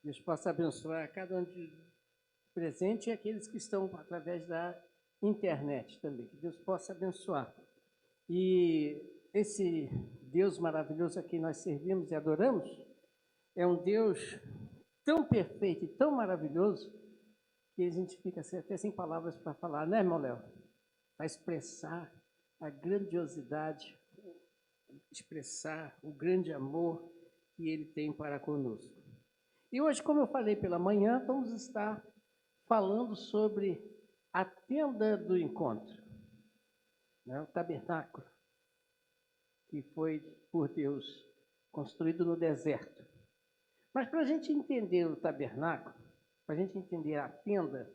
Deus possa abençoar cada um de presente e aqueles que estão através da internet também. Que Deus possa abençoar. E esse Deus maravilhoso a quem nós servimos e adoramos é um Deus tão perfeito e tão maravilhoso que a gente fica até sem palavras para falar, né, irmão Léo? Para expressar a grandiosidade, expressar o grande amor que Ele tem para conosco. E hoje, como eu falei pela manhã, vamos estar falando sobre a tenda do encontro, né? O tabernáculo, que foi por Deus construído no deserto. Mas para a gente entender o tabernáculo, para a gente entender a tenda,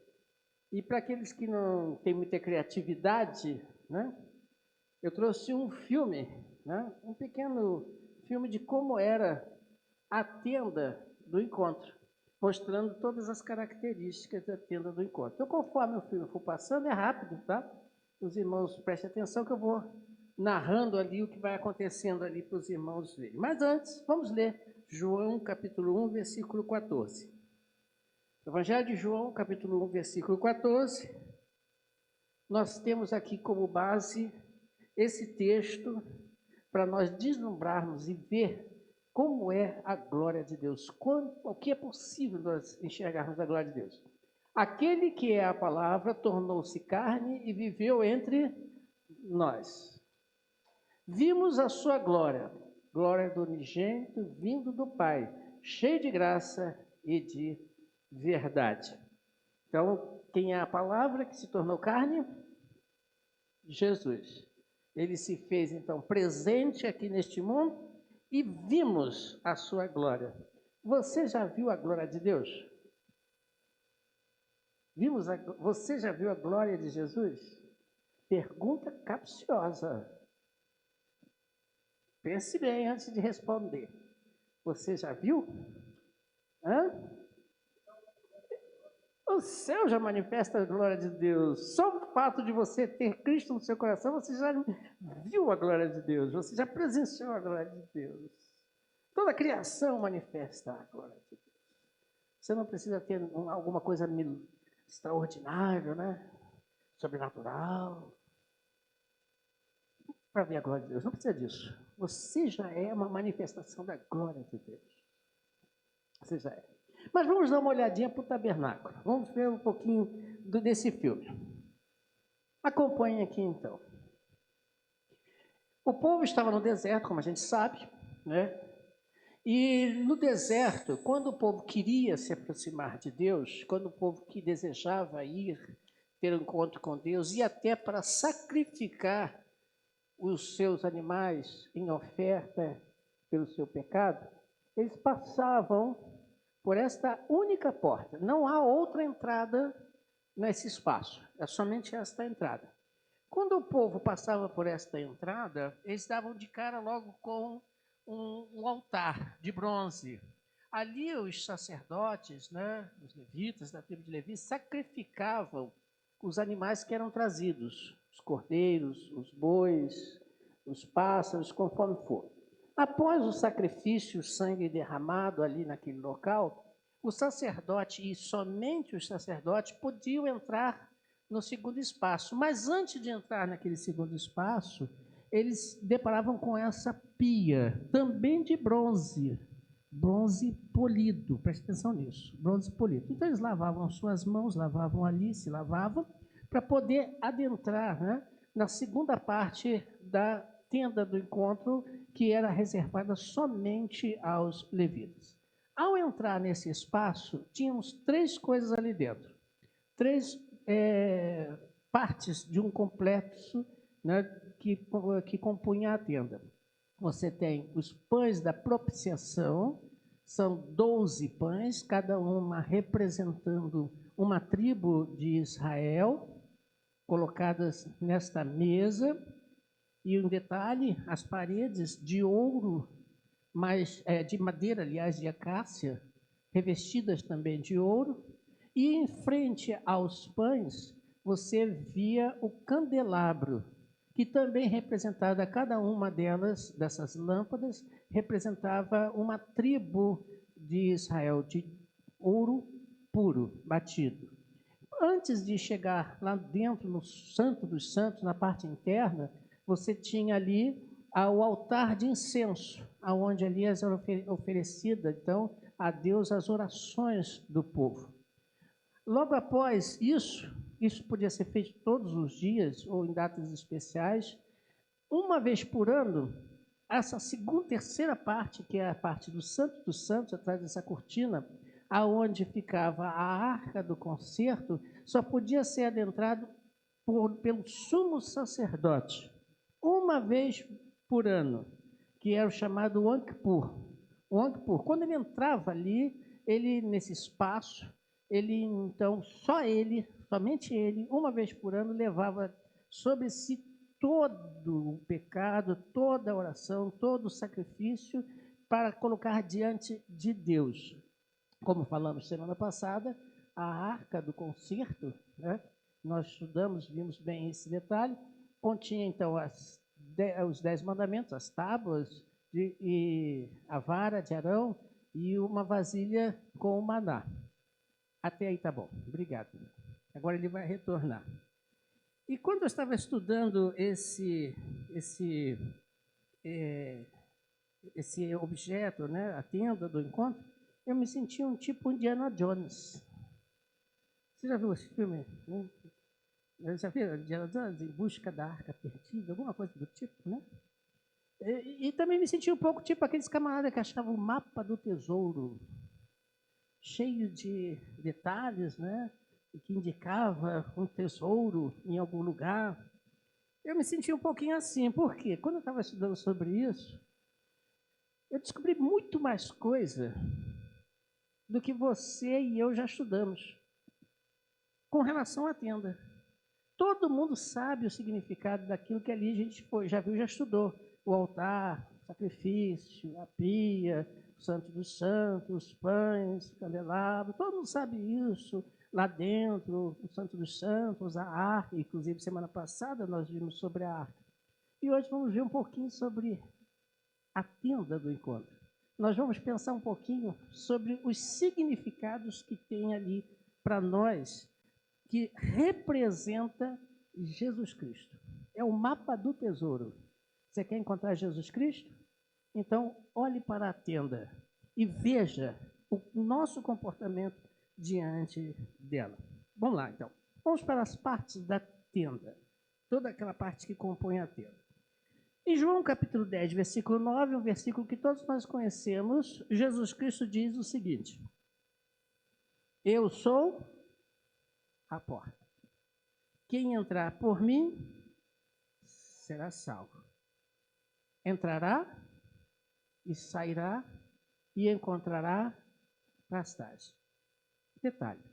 e para aqueles que não têm muita criatividade, né, eu trouxe um filme, né, um pequeno filme de como era a tenda do encontro, mostrando todas as características da tenda do encontro. Então, conforme o filme for passando, é rápido, tá? Os irmãos prestem atenção que eu vou narrando ali o que vai acontecendo ali para os irmãos verem. Mas antes, vamos ler João capítulo 1, versículo 14. Evangelho de João, capítulo 1, versículo 14. Nós temos aqui como base esse texto para nós deslumbrarmos e ver como é a glória de Deus, o que é possível nós enxergarmos a glória de Deus. Aquele que é a palavra tornou-se carne e viveu entre nós. Vimos a sua glória, glória do unigênito vindo do Pai, cheio de graça e de verdade. Então, quem é a palavra que se tornou carne? Jesus. Ele se fez, então, presente aqui neste mundo e vimos a sua glória. Você já viu a glória de Deus? Você já viu a glória de Jesus? Pergunta capciosa. Pense bem antes de responder. Você já viu? Hã? O céu já manifesta a glória de Deus. Só o fato de você ter Cristo no seu coração, você já viu a glória de Deus. Você já presenciou a glória de Deus. Toda a criação manifesta a glória de Deus. Você não precisa ter alguma coisa extraordinária, né? Sobrenatural, para ver a glória de Deus. Não precisa disso. Você já é uma manifestação da glória de Deus. Você já é. Mas vamos dar uma olhadinha para o tabernáculo. Vamos ver um pouquinho desse filme. Acompanhe aqui, então. O povo estava no deserto, como a gente sabe, né? E no deserto, quando o povo queria se aproximar de Deus, quando o povo que desejava ir ter um encontro com Deus, e até para sacrificar os seus animais em oferta pelo seu pecado, eles passavam por esta única porta. Não há outra entrada nesse espaço, é somente esta entrada. Quando o povo passava por esta entrada, eles davam de cara logo com um altar de bronze. Ali os sacerdotes, né, os levitas da tribo de Levi, sacrificavam os animais que eram trazidos, os cordeiros, os bois, os pássaros, conforme for. Após o sacrifício, o sangue derramado ali naquele local, o sacerdote e somente os sacerdotes podiam entrar no segundo espaço. Mas antes de entrar naquele segundo espaço, eles deparavam com essa pia, também de bronze polido, preste atenção nisso, bronze polido. Então eles lavavam suas mãos, lavavam ali, se lavavam, para poder adentrar, né, na segunda parte da tenda do encontro, que era reservada somente aos levitas. Ao entrar nesse espaço, tínhamos três coisas ali dentro, três partes de um complexo, né, que compunha a tenda. Você tem os pães da propiciação, são 12 pães, cada uma representando uma tribo de Israel, colocadas nesta mesa. E um detalhe, as paredes de ouro, de madeira, aliás, de acácia, revestidas também de ouro. E em frente aos pães, você via o candelabro, que também representava, cada uma dessas lâmpadas, representava uma tribo de Israel, de ouro puro, batido. Antes de chegar lá dentro, no Santo dos Santos, na parte interna, você tinha ali o altar de incenso, aonde ali era oferecida, então, a Deus as orações do povo. Logo após isso podia ser feito todos os dias ou em datas especiais. Uma vez por ano, essa terceira parte, que é a parte do Santo dos Santos, atrás dessa cortina, aonde ficava a arca do concerto, só podia ser adentrado pelo sumo sacerdote, uma vez por ano, que era o chamado Yom Kippur. O Yom Kippur, quando ele entrava ali, ele nesse espaço, ele então, somente ele, uma vez por ano, levava sobre si todo o pecado, toda a oração, todo o sacrifício para colocar diante de Deus. Como falamos semana passada, a arca do concerto, né? Nós estudamos, vimos bem esse detalhe, continha então os 10 mandamentos, as tábuas e a vara de Arão e uma vasilha com o maná. Até aí tá bom, obrigado. Agora ele vai retornar. E quando eu estava estudando esse objeto, né, a tenda do encontro, eu me senti um tipo Indiana Jones. Você já viu esse filme? Né? Já viu Indiana Jones em busca da arca perdida, alguma coisa do tipo, né? E também me senti um pouco tipo aqueles camaradas que achavam o mapa do tesouro, cheio de detalhes, né? E que indicava um tesouro em algum lugar. Eu me senti um pouquinho assim, porque quando eu estava estudando sobre isso, eu descobri muito mais coisa do que você e eu já estudamos com relação à tenda. Todo mundo sabe o significado daquilo que ali a gente já viu, já estudou. O altar, o sacrifício, a pia, o Santo dos Santos, os pães, o candelabro, todo mundo sabe isso. Lá dentro, o Santo dos Santos, a arca, inclusive semana passada nós vimos sobre a arca. E hoje vamos ver um pouquinho sobre a tenda do encontro. Nós vamos pensar um pouquinho sobre os significados que tem ali para nós, que representa Jesus Cristo. É o mapa do tesouro. Você quer encontrar Jesus Cristo? Então, olhe para a tenda e veja o nosso comportamento diante dela. Vamos lá, então. Vamos para as partes da tenda. Toda aquela parte que compõe a tenda. Em João capítulo 10, versículo 9, um versículo que todos nós conhecemos, Jesus Cristo diz o seguinte: eu sou a porta. Quem entrar por mim será salvo. Entrará e sairá e encontrará pastagem. Detalhe: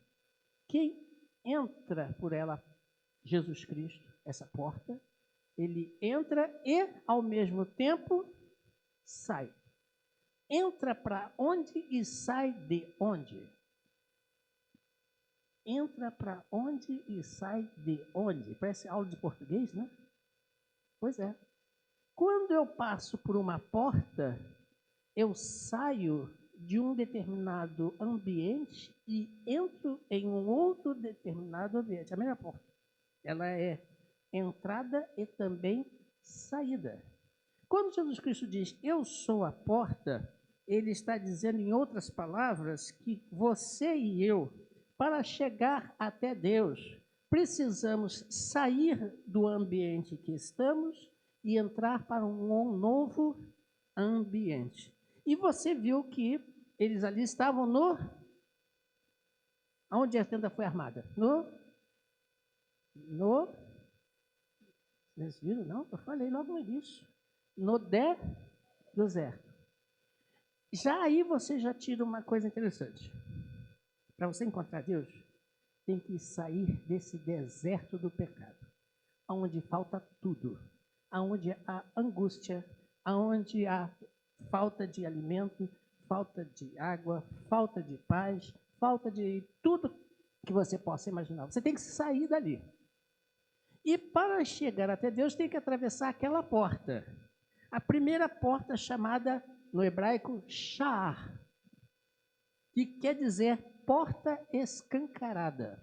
quem entra por ela, Jesus Cristo, essa porta, ele entra e, ao mesmo tempo, sai. Entra para onde e sai de onde? Entra para onde e sai de onde? Parece aula de português, né? Pois é. Quando eu passo por uma porta, eu saio de um determinado ambiente e entro em um outro determinado ambiente. A mesma porta. Ela é entrada e também saída. Quando Jesus Cristo diz, eu sou a porta, ele está dizendo, em outras palavras, que você e eu, para chegar até Deus, precisamos sair do ambiente que estamos e entrar para um novo ambiente. E você viu que eles ali estavam onde a tenda foi armada? Vocês viram? Não, eu falei logo no início. No deserto. Já aí você já tira uma coisa interessante. Para você encontrar Deus, tem que sair desse deserto do pecado, onde falta tudo, onde há angústia, onde há falta de alimento, falta de água, falta de paz, falta de tudo que você possa imaginar. Você tem que sair dali. E para chegar até Deus, tem que atravessar aquela porta. A primeira porta chamada, no hebraico, Sha'ar, que quer dizer porta escancarada.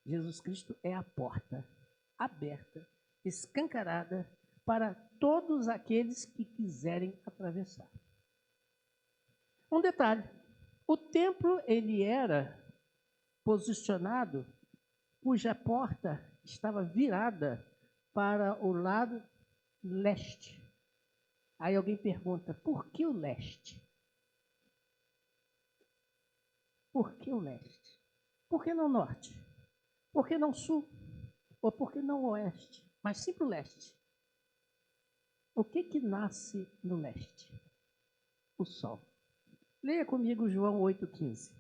Jesus Cristo é a porta aberta, escancarada para todos aqueles que quiserem atravessar. Um detalhe, o templo ele era posicionado, cuja porta estava virada para o lado leste. Aí alguém pergunta, por que o leste? Por que o leste? Por que não norte? Por que não sul? Ou por que não oeste? Mas sim para o leste. O que nasce no leste? O sol. Leia comigo João 8,15.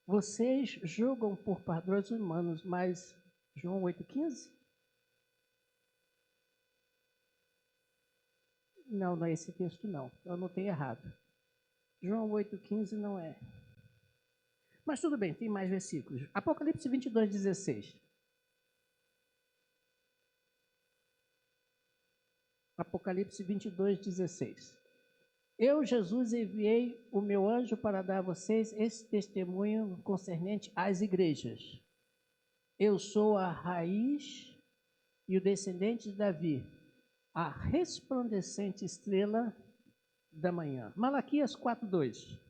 Vocês julgam por padrões humanos, mas João 8,15? Não é esse texto não. Eu anotei errado. João 8,15 não é. Mas tudo bem, tem mais versículos. Apocalipse 22,16. Apocalipse 22,16. Eu, Jesus, enviei o meu anjo para dar a vocês esse testemunho concernente às igrejas. Eu sou a raiz e o descendente de Davi, a resplandecente estrela da manhã. Malaquias 4,2.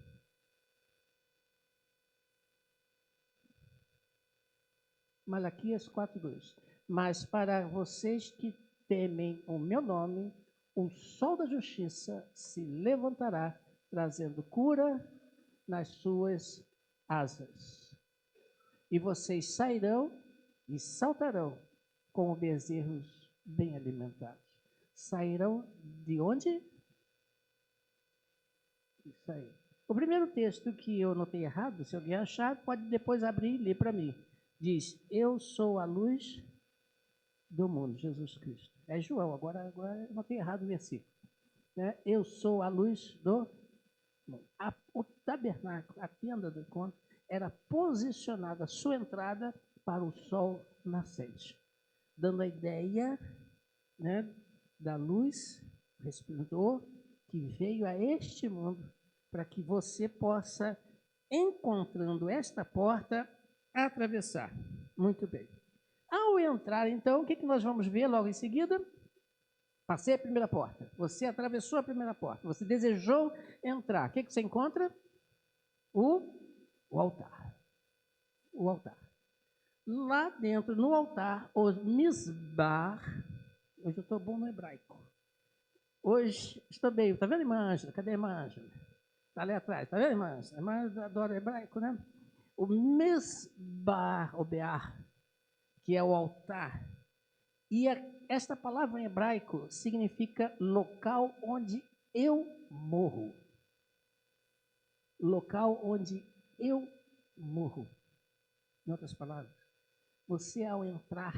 Malaquias 4,2. Mas para vocês que temem o meu nome, o sol da justiça se levantará, trazendo cura nas suas asas. E vocês sairão e saltarão como bezerros bem alimentados. Sairão de onde? Isso aí. O primeiro texto que eu notei errado, se alguém achar, pode depois abrir e ler para mim. Diz, eu sou a luz do mundo, Jesus Cristo. É João, agora eu notei errado o versículo. Né? Eu sou a luz do mundo. O tabernáculo, a tenda do encontro, era posicionada, a sua entrada para o sol nascente, dando a ideia, né, da luz, resplendor, que veio a este mundo, para que você possa, encontrando esta porta, atravessar. Muito bem. Ao entrar, então, o que nós vamos ver logo em seguida? Passei a primeira porta. Você atravessou a primeira porta. Você desejou entrar. O que você encontra? O altar. O altar. Lá dentro, no altar, o misbar. Hoje eu estou bom no hebraico. Hoje estou bem. Está vendo, irmã Ângela? Cadê a irmã Ângela? Está ali atrás. Está vendo, irmã Ângela? A irmã adora hebraico, né? O misbar, o bear, que é o altar. E esta palavra em hebraico significa local onde eu morro. Local onde eu morro. Em outras palavras, você ao entrar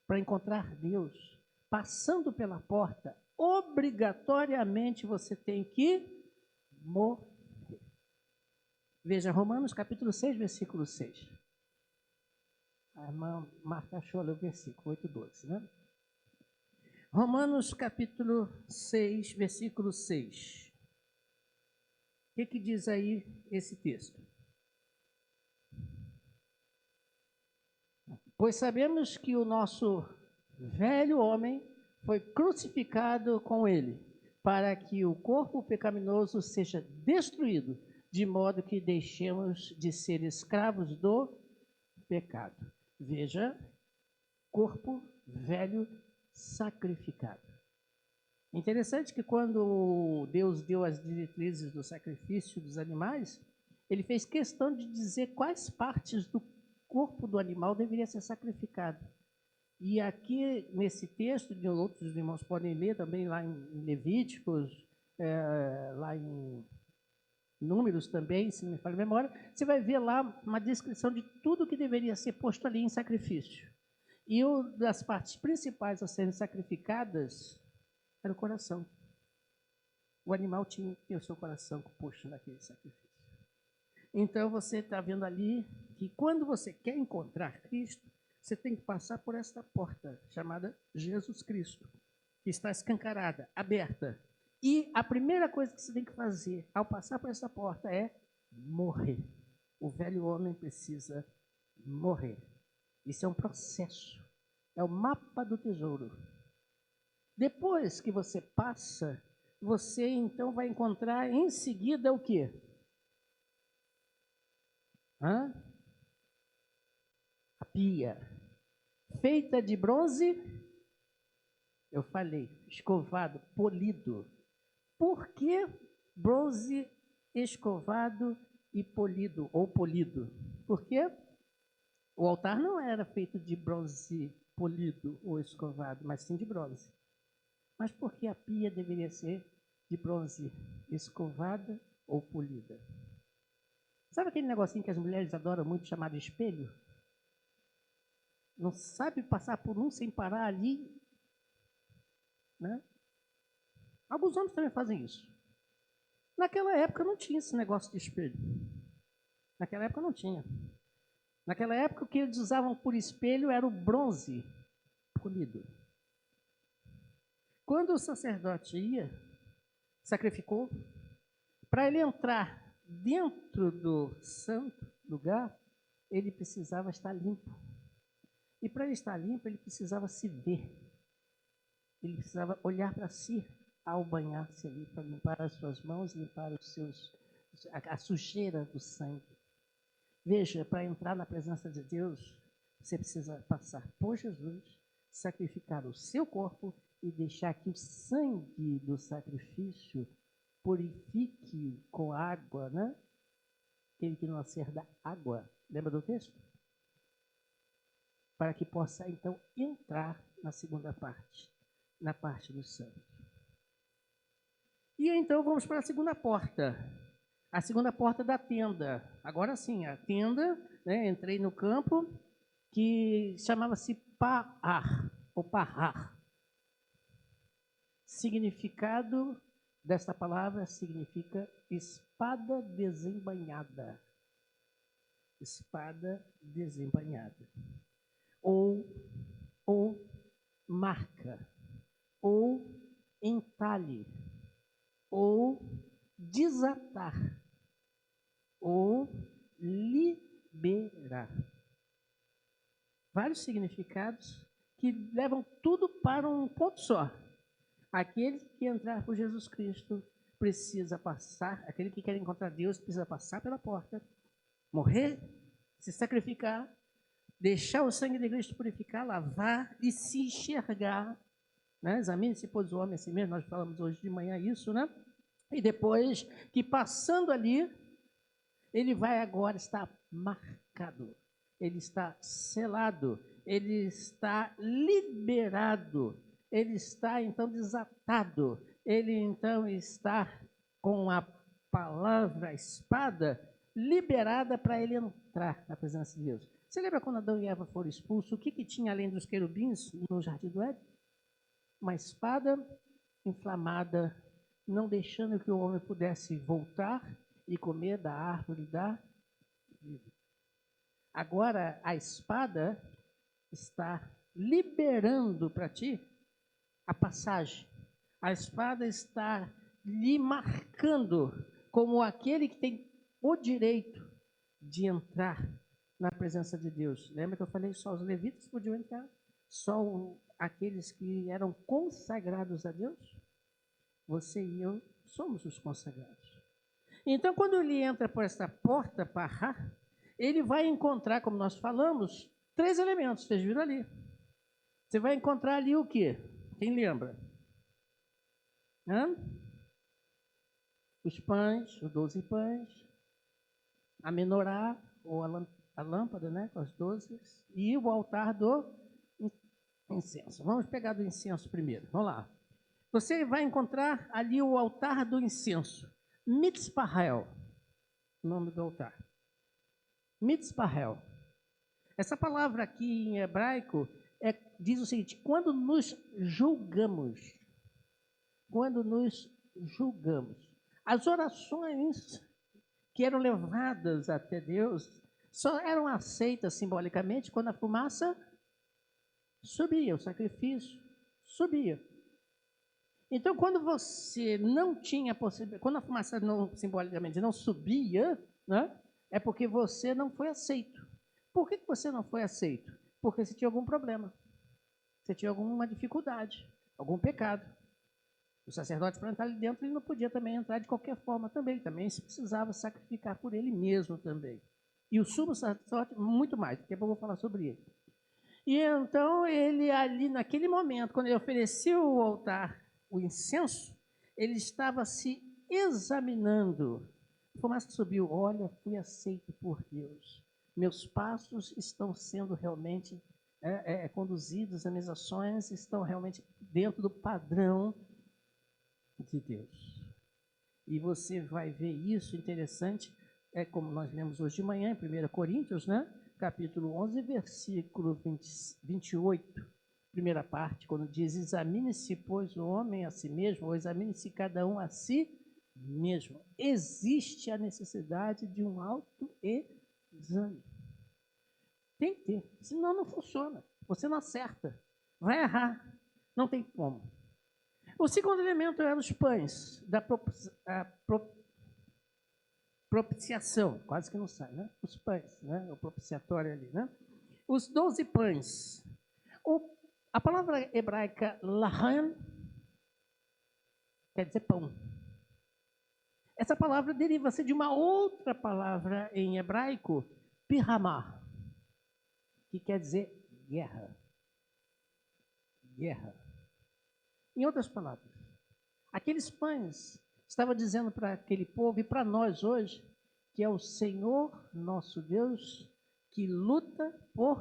para encontrar Deus, passando pela porta, obrigatoriamente você tem que morrer. Veja, Romanos capítulo 6, versículo 6. A irmã Marta achou o versículo 8,12, né? Romanos capítulo 6, versículo 6. O que diz aí esse texto? Pois sabemos que o nosso velho homem foi crucificado com ele, para que o corpo pecaminoso seja destruído, de modo que deixemos de ser escravos do pecado. Veja, corpo velho sacrificado. Interessante que quando Deus deu as diretrizes do sacrifício dos animais, ele fez questão de dizer quais partes do corpo do animal deveria ser sacrificado. E aqui, nesse texto, de outros irmãos podem ler também lá em Levíticos, lá em Números também, se não me falha a memória, você vai ver lá uma descrição de tudo que deveria ser posto ali em sacrifício. E uma das partes principais a serem sacrificadas era o coração. O animal tinha que ter o seu coração posto naquele sacrifício. Então você está vendo ali que quando você quer encontrar Cristo, você tem que passar por esta porta chamada Jesus Cristo, que está escancarada, aberta. E a primeira coisa que você tem que fazer ao passar por essa porta é morrer. O velho homem precisa morrer. Isso é um processo. É o mapa do tesouro. Depois que você passa, você então vai encontrar em seguida o quê? A pia. Feita de bronze, eu falei, escovado, polido. Por que bronze escovado e polido, ou polido? Porque o altar não era feito de bronze polido ou escovado, mas sim de bronze. Mas por que a pia deveria ser de bronze escovada ou polida? Sabe aquele negocinho que as mulheres adoram muito, chamado espelho? Não sabe passar por um sem parar ali, né? Alguns homens também fazem isso. Naquela época não tinha esse negócio de espelho. Naquela época não tinha. Naquela época o que eles usavam por espelho era o bronze polido. Quando o sacerdote ia, sacrificou, para ele entrar dentro do santo lugar, ele precisava estar limpo. E para ele estar limpo, ele precisava se ver. Ele precisava olhar para si ao banhar-se ali, para limpar as suas mãos, limpar a sujeira do sangue. Veja, para entrar na presença de Deus, você precisa passar por Jesus, sacrificar o seu corpo e deixar que o sangue do sacrifício purifique com água, né? Aquele que nascer da água. Lembra do texto? Para que possa, então, entrar na segunda parte, na parte do santo. E então vamos para a segunda porta. A segunda porta da tenda. Agora sim, a tenda, né? Entrei no campo que chamava-se Pa'ar, ou Parrar. Significado desta palavra significa espada desembainhada. Espada desembainhada. Ou marca, ou entalhe, ou desatar, ou liberar. Vários significados que levam tudo para um ponto só. Aquele que entrar por Jesus Cristo precisa passar, aquele que quer encontrar Deus precisa passar pela porta, morrer, se sacrificar, deixar o sangue de Cristo purificar, lavar e se enxergar, né? Examine-se, pois, o homem a si mesmo. Nós falamos hoje de manhã isso, né? E depois que passando ali, ele vai agora estar marcado, ele está selado, ele está liberado, ele está então desatado, ele então está com a palavra, a espada, liberada para ele entrar na presença de Deus. Você lembra quando Adão e Eva foram expulsos? O que tinha além dos querubins no jardim do Éden? Uma espada inflamada, não deixando que o homem pudesse voltar e comer da árvore da vida. Agora a espada está liberando para ti a passagem. A espada está lhe marcando como aquele que tem o direito de entrar na presença de Deus. Lembra que eu falei só os levitas podiam entrar? Só aqueles que eram consagrados a Deus? Você e eu somos os consagrados. Então, quando ele entra por essa porta Parrar, ele vai encontrar, como nós falamos, 3 elementos. Vocês viram ali? Você vai encontrar ali o quê? Quem lembra? Os pães, os 12 pães, a menorá, ou a lâmpada, né, com as 12, e o altar do incenso. Vamos pegar do incenso primeiro. Vamos lá. Você vai encontrar ali o altar do incenso. Mitzpahel, o nome do altar. Mitzpahel. Essa palavra aqui em hebraico diz o seguinte: quando nos julgamos, as orações que eram levadas até Deus só eram aceitas simbolicamente quando a fumaça subia, o sacrifício subia. Então, quando você não tinha possibilidade, quando a fumaça não, simbolicamente não subia, né, é porque você não foi aceito. Por que você não foi aceito? Porque você tinha algum problema, você tinha alguma dificuldade, algum pecado. O sacerdote, para entrar ali dentro, ele não podia também entrar de qualquer forma também. Ele também se precisava sacrificar por ele mesmo também. E o sumo sacerdote, muito mais, daqui a pouco eu vou falar sobre ele. E então, ele ali, naquele momento, quando ele ofereceu o altar, o incenso, ele estava se examinando. A fumaça subiu, olha, fui aceito por Deus. Meus passos estão sendo realmente conduzidos, as minhas ações estão realmente dentro do padrão de Deus. E você vai ver isso interessante, como nós lemos hoje de manhã, em 1 Coríntios, né? Capítulo 11, versículo 28, primeira parte, quando diz: examine-se, pois, o homem a si mesmo, ou examine-se cada um a si mesmo. Existe a necessidade de um autoexame. Tem que ter, senão não funciona. Você não acerta, vai errar, não tem como. O segundo elemento eram os pães da propiciação, quase que não sai, né? Os pães, né? O propiciatório ali, né? Os 12 pães. A palavra hebraica lahan quer dizer pão. Essa palavra deriva-se de uma outra palavra em hebraico, pihamah, que quer dizer guerra. Guerra. Em outras palavras, aqueles pães estavam dizendo para aquele povo e para nós hoje que é o Senhor nosso Deus que luta por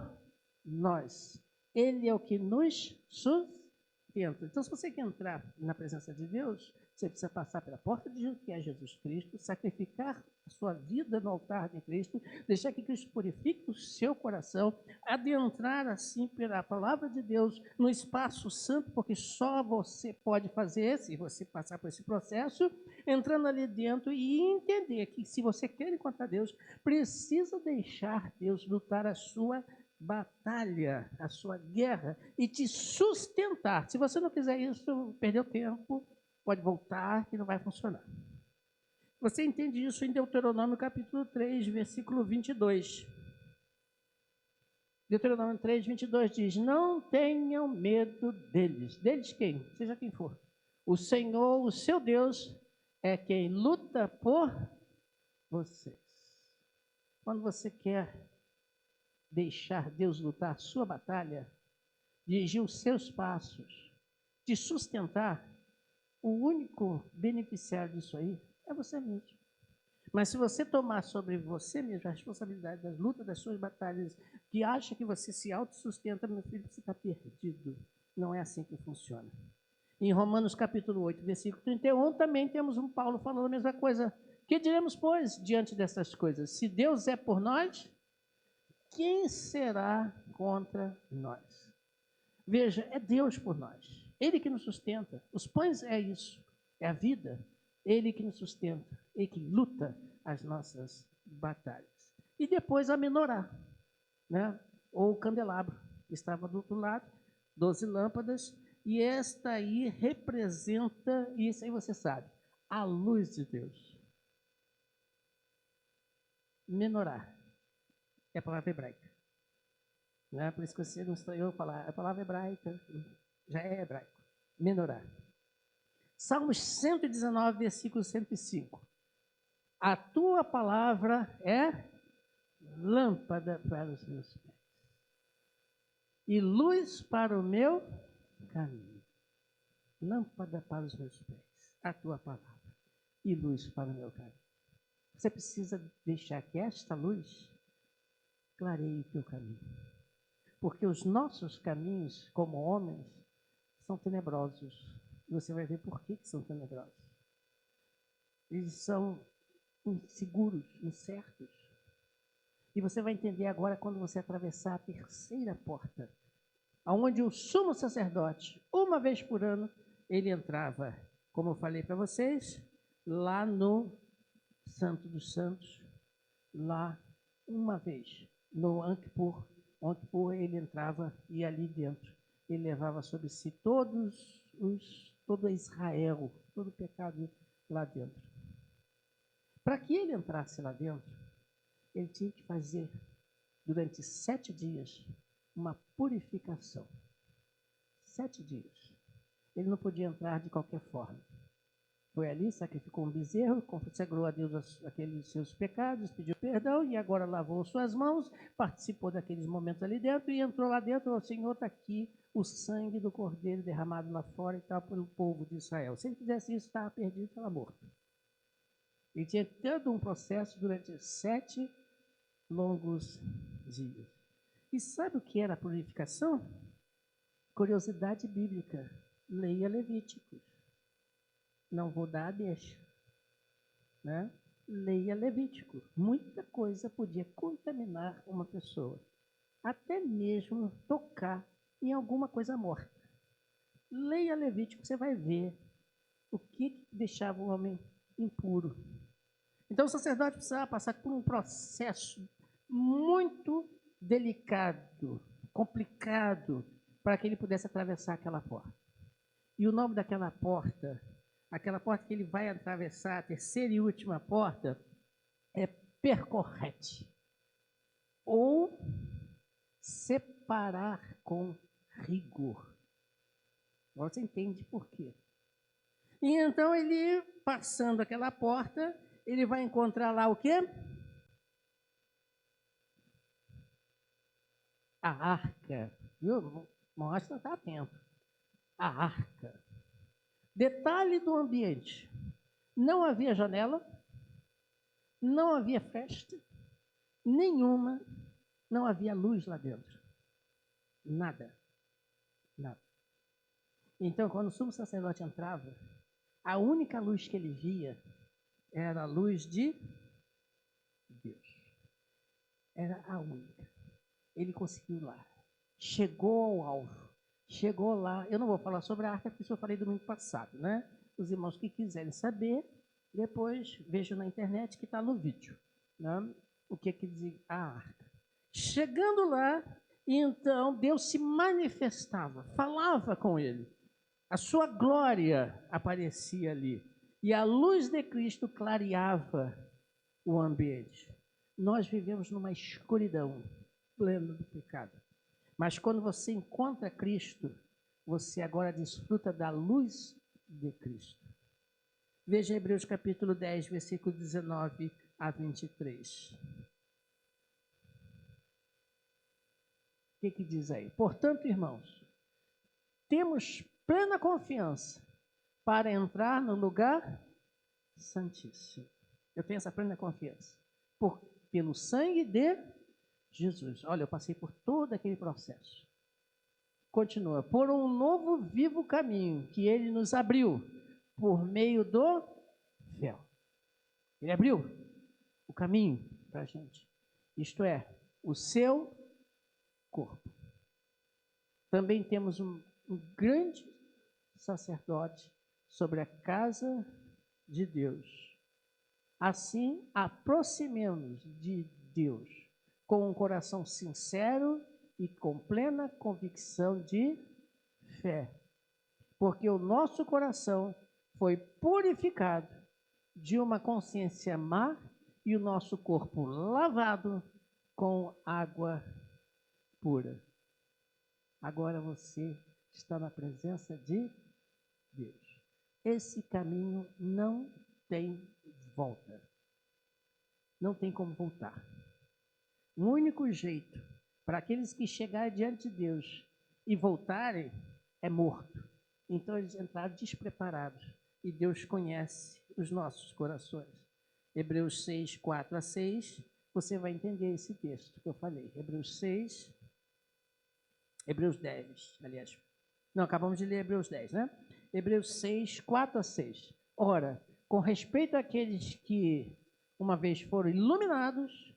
nós. Ele é o que nos sustenta. Então, se você quer entrar na presença de Deus, você precisa passar pela porta de Deus, que é Jesus Cristo, sacrificar a sua vida no altar de Cristo, deixar que Cristo purifique o seu coração, adentrar assim pela palavra de Deus no espaço santo, porque só você pode fazer, se você passar por esse processo, entrando ali dentro e entender que se você quer encontrar Deus, precisa deixar Deus lutar a sua batalha, a sua guerra e te sustentar. Se você não quiser isso, perdeu tempo, pode voltar que não vai funcionar. Você entende isso em Deuteronômio capítulo 3, versículo 22. Deuteronômio 3, 22 diz: não tenham medo deles. Deles quem? Seja quem for. O Senhor, o seu Deus, é quem luta por vocês. Quando você quer deixar Deus lutar a sua batalha, dirigir os seus passos, te sustentar, o único beneficiário disso aí é você mesmo. Mas se você tomar sobre você mesmo a responsabilidade das lutas, das suas batalhas, que acha que você se autossustenta, meu filho, você está perdido. Não é assim que funciona. Em Romanos capítulo 8, versículo 31, também temos um Paulo falando a mesma coisa. Que diremos, pois, diante dessas coisas? Se Deus é por nós, quem será contra nós? Veja, é Deus por nós. Ele que nos sustenta. Os pães é isso, é a vida. Ele que nos sustenta, ele que luta as nossas batalhas. E depois a menorá, né? Ou o candelabro, que estava do outro lado, 12 lâmpadas, e esta aí representa, e isso aí você sabe, a luz de Deus. Menorá é a palavra hebraica. Né? Por isso que você não estranhou falar, a palavra hebraica já é hebraico. Menorá. Salmos 119, versículo 105. A tua palavra é lâmpada para os meus pés e luz para o meu caminho. Lâmpada para os meus pés, a tua palavra, e luz para o meu caminho. Você precisa deixar que esta luz clareie o teu caminho. Porque os nossos caminhos, como homens, são tenebrosos. E você vai ver por que são tenebrosos. Eles são inseguros, incertos. E você vai entender agora quando você atravessar a terceira porta, onde o sumo sacerdote, uma vez por ano, ele entrava, como eu falei para vocês, lá no Santo dos Santos, lá uma vez, no Anquipur ele entrava e ali dentro ele levava sobre si todos os todo Israel, todo o pecado lá dentro. Para que ele entrasse lá dentro, ele tinha que fazer, durante 7 dias, uma purificação. 7 dias. Ele não podia entrar de qualquer forma. Foi ali, sacrificou um bezerro, consagrou a Deus aqueles seus pecados, pediu perdão e agora lavou suas mãos, participou daqueles momentos ali dentro e entrou lá dentro. O Senhor, está aqui o sangue do cordeiro derramado lá fora e tal pelo povo de Israel. Se ele fizesse isso, estava perdido, estava morto. Ele tinha todo um processo durante 7 longos dias. E sabe o que era a purificação? Curiosidade bíblica. Leia Levíticos. Não vou dar a deixa. Né? Leia Levítico. Muita coisa podia contaminar uma pessoa. Até mesmo tocar em alguma coisa morta. Leia Levítico, você vai ver o que deixava o homem impuro. Então o sacerdote precisava passar por um processo muito delicado, complicado, para que ele pudesse atravessar aquela porta. E o nome daquela porta, aquela porta que ele vai atravessar, a terceira e última porta, é percorrete, ou separar com rigor. Agora você entende por quê. E então ele, passando aquela porta, ele vai encontrar lá o quê? A arca. Viu? Mostra, está atento. A arca. Detalhe do ambiente. Não havia janela, não havia festa, nenhuma, não havia luz lá dentro. Nada. Nada. Então, quando o sumo sacerdote entrava, a única luz que ele via era a luz de Deus. Era a única. Ele conseguiu lá. Chegou ao alvo. Chegou lá. Eu não vou falar sobre a arca, porque isso eu falei domingo passado, né? Os irmãos que quiserem saber, depois vejam na internet que está no vídeo. Né? O que diz a arca. Chegando lá, então Deus se manifestava, falava com ele. A sua glória aparecia ali. E a luz de Cristo clareava o ambiente. Nós vivemos numa escuridão plena do pecado. Mas quando você encontra Cristo, você agora desfruta da luz de Cristo. Veja Hebreus capítulo 10, versículo 19 a 23. O que diz aí? Portanto, irmãos, temos plena confiança para entrar no lugar santíssimo. Eu tenho essa plena confiança. Pelo sangue de Jesus. Olha, eu passei por todo aquele processo. Continua. Por um novo vivo caminho que ele nos abriu por meio do véu. Ele abriu o caminho para a gente. Isto é, o seu corpo. Também temos um grande sacerdote sobre a casa de Deus. Assim, aproximemo-nos de Deus com um coração sincero e com plena convicção de fé. Porque o nosso coração foi purificado de uma consciência má e o nosso corpo lavado com água pura. Agora você está na presença de Deus. Esse caminho não tem volta. Não tem como voltar. O único jeito para aqueles que chegarem diante de Deus e voltarem é morto. Então eles entraram despreparados. E Deus conhece os nossos corações. Hebreus 6, 4 a 6, você vai entender esse texto que eu falei. Hebreus 10, aliás. Não, acabamos de ler Hebreus 10, né? Hebreus 6, 4 a 6. Ora, com respeito àqueles que uma vez foram iluminados,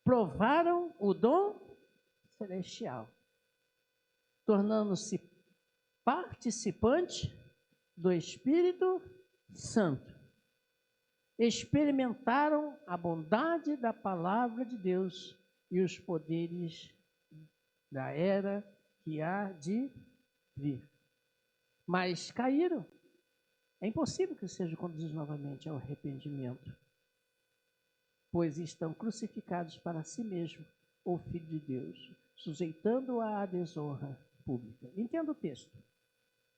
provaram o dom celestial, tornando-se participante do Espírito Santo. Experimentaram a bondade da palavra de Deus e os poderes da era que há de vir. Mas caíram. É impossível que sejam conduzidos novamente ao arrependimento, pois estão crucificados para si mesmo, o Filho de Deus, sujeitando-a à desonra pública. Entenda o texto.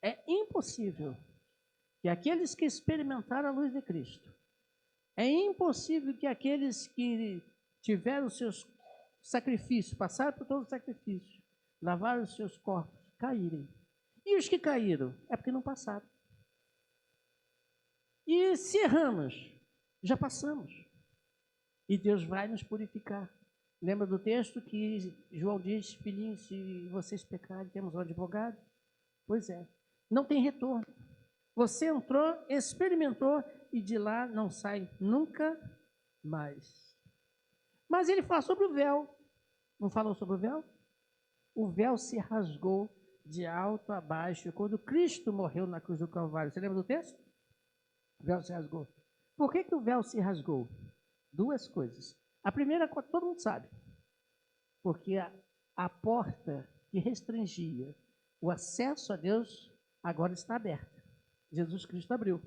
É impossível que aqueles que experimentaram a luz de Cristo, é impossível que aqueles que tiveram seus sacrifícios, passaram por todo o sacrifício, lavaram os seus corpos, caírem. E os que caíram? É porque não passaram. E se erramos, já passamos. E Deus vai nos purificar. Lembra do texto que João diz, filhinhos, se vocês pecarem, temos um advogado? Pois é, não tem retorno. Você entrou, experimentou e de lá não sai nunca mais. Mas ele fala sobre o véu. Não falou sobre o véu? O véu se rasgou de alto a baixo quando Cristo morreu na cruz do Calvário. Você lembra do texto? O véu se rasgou. Por que o véu se rasgou? Duas coisas. A primeira, todo mundo sabe. Porque a porta que restringia o acesso a Deus agora está aberta. Jesus Cristo abriu.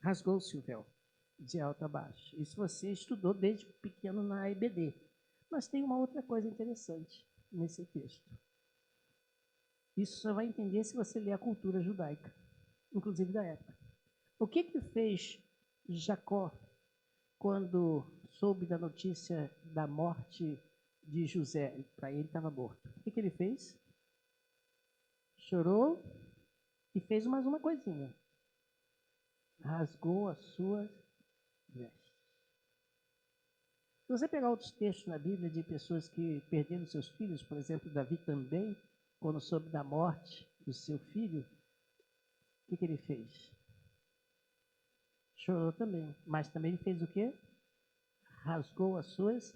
Rasgou-se o véu de alto a baixo. Isso você estudou desde pequeno na EBD. Mas tem uma outra coisa interessante nesse texto. Isso só vai entender se você ler a cultura judaica, inclusive da época. O que fez Jacó quando soube da notícia da morte de José? Para ele estava morto. O que ele fez? Chorou e fez mais uma coisinha. Rasgou as suas vestes. Se você pegar outros textos na Bíblia de pessoas que perderam seus filhos, por exemplo, Davi também, quando soube da morte do seu filho, o que ele fez? Chorou também, mas também ele fez o quê? Rasgou as suas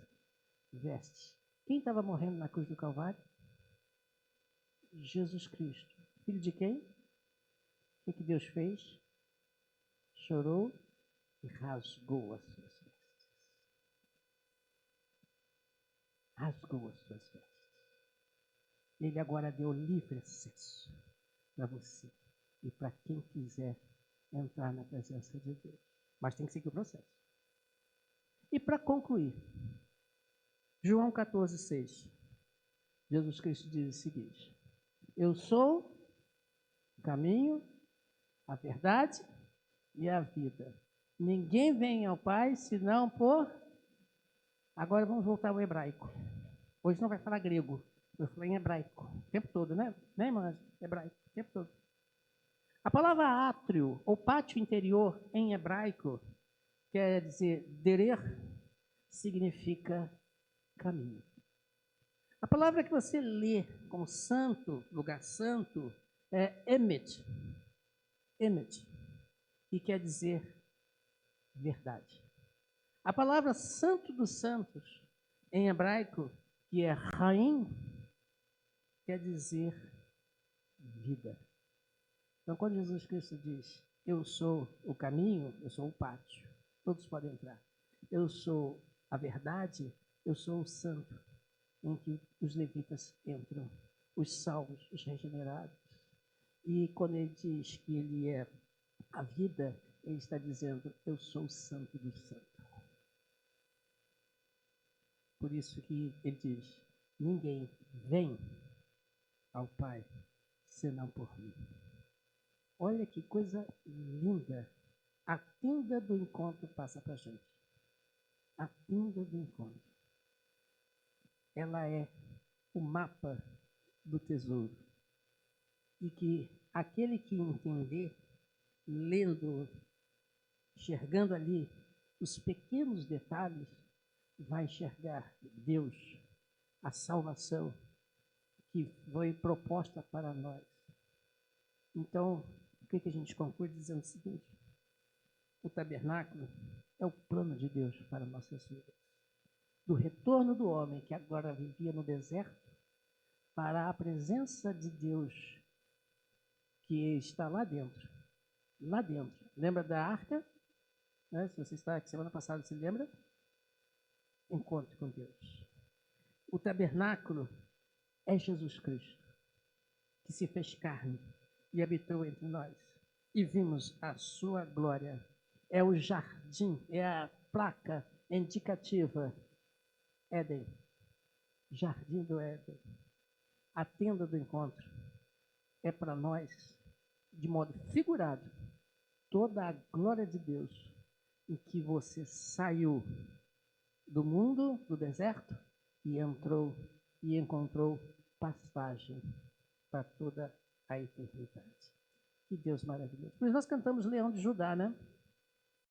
vestes. Quem estava morrendo na cruz do Calvário? Jesus Cristo. Filho de quem? O que Deus fez? Chorou e rasgou as suas vestes. Rasgou as suas vestes. Ele agora deu livre acesso para você e para quem quiser entrar na presença de Deus. Mas tem que seguir o processo. E para concluir, João 14,6. Jesus Cristo diz o seguinte: eu sou o caminho, a verdade e a vida. Ninguém vem ao Pai senão por... Agora vamos voltar ao hebraico. Hoje não vai falar grego, eu falei em hebraico. O tempo todo, né? Né, irmã? Hebraico, o tempo todo. A palavra átrio, ou pátio interior, em hebraico, quer dizer derer, significa caminho. A palavra que você lê como santo, lugar santo, é emet. Emet. E quer dizer verdade. A palavra santo dos santos, em hebraico, que é Haim, quer dizer vida. Então, quando Jesus Cristo diz, eu sou o caminho, eu sou o pátio, todos podem entrar. Eu sou a verdade, eu sou o santo, em que os levitas entram, os salvos, os regenerados. E quando ele diz que ele é a vida, ele está dizendo, eu sou o santo do santo. Por isso que ele diz, ninguém vem ao Pai senão por mim. Olha que coisa linda. A tenda do encontro passa para a gente. A tenda do encontro. Ela é o mapa do tesouro. E que aquele que entender, lendo, enxergando ali os pequenos detalhes, vai enxergar Deus, a salvação que foi proposta para nós. Então, o que a gente conclui dizendo o seguinte: o tabernáculo é o plano de Deus para nossas vidas. Do retorno do homem que agora vivia no deserto para a presença de Deus que está lá dentro. Lá dentro. Lembra da arca? Né? Se você está aqui semana passada, se lembra? Encontro com Deus. O tabernáculo é Jesus Cristo. que se fez carne e habitou entre nós, e vimos a sua glória. É o jardim, é a placa indicativa. Éden, jardim do Éden, a tenda do encontro. É para nós, de modo figurado, toda a glória de Deus em que você saiu do mundo, do deserto, e entrou e encontrou passagem para toda a eternidade. Que Deus maravilhoso. Por isso nós cantamos Leão de Judá, né?